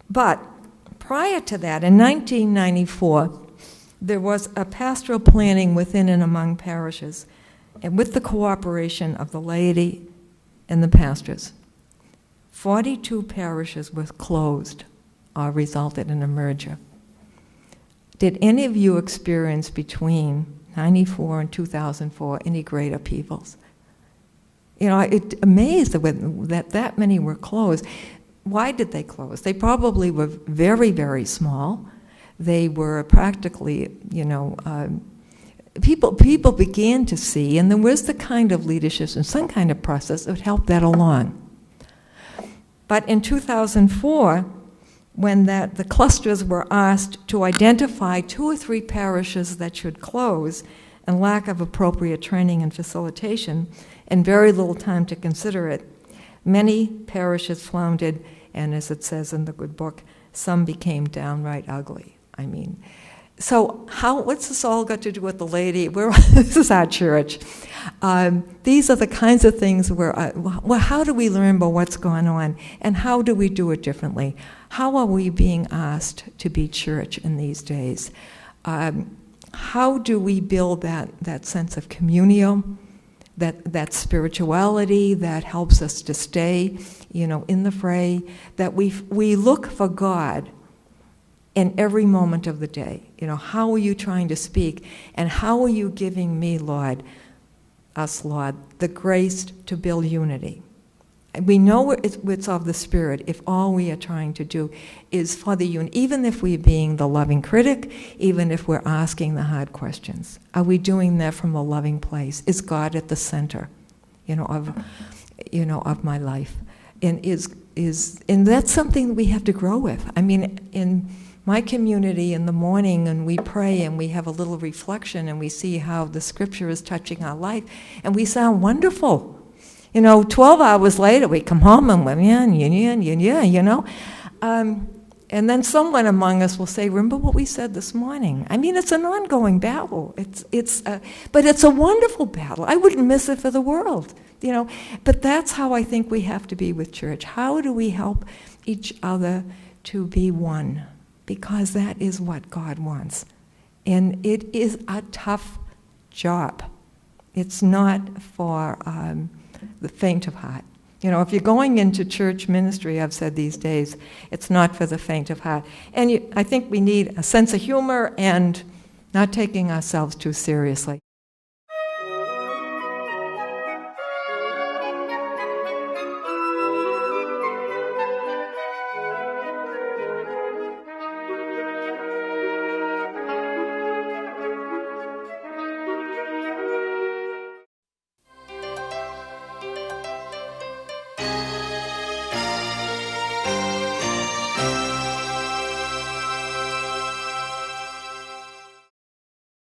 But prior to that, in 1994, there was a pastoral planning within and among parishes, and with the cooperation of the laity and the pastors. 42 parishes were closed or resulted in a merger. Did any of you experience between 94 and 2004 any great upheavals? It amazed that many were closed. Why did they close? They probably were very, very small. They were practically, people began to see, and there was the kind of leadership and some kind of process that would help that along. But in 2004, when the clusters were asked to identify 2 or 3 parishes that should close, and lack of appropriate training and facilitation, and very little time to consider it, many parishes floundered, and as it says in the good book, some became downright ugly. So what's this all got to do with the laity? This is our church. These are the kinds of things where, how do we learn about what's going on, and how do we do it differently? How are we being asked to be church in these days? How do we build that sense of communio, that spirituality that helps us to stay, in the fray, that we look for God in every moment of the day? How are you trying to speak, and how are you giving me, Lord, the grace to build unity? We know it's of the Spirit if all we are trying to do is for the unity, even if we're being the loving critic, even if we're asking the hard questions. Are we doing that from a loving place? Is God at the center, of my life? And and that's something we have to grow with. In my community in the morning, and we pray and we have a little reflection and we see how the scripture is touching our life, and we sound wonderful. 12 hours later we come home and we're, and then someone among us will say, remember what we said this morning? I mean, it's an ongoing battle. But it's a wonderful battle. I wouldn't miss it for the world, But that's how I think we have to be with church. How do we help each other to be one? Because that is what God wants. And it is a tough job. It's not for the faint of heart. If you're going into church ministry, I've said these days, it's not for the faint of heart. And I think we need a sense of humor and not taking ourselves too seriously.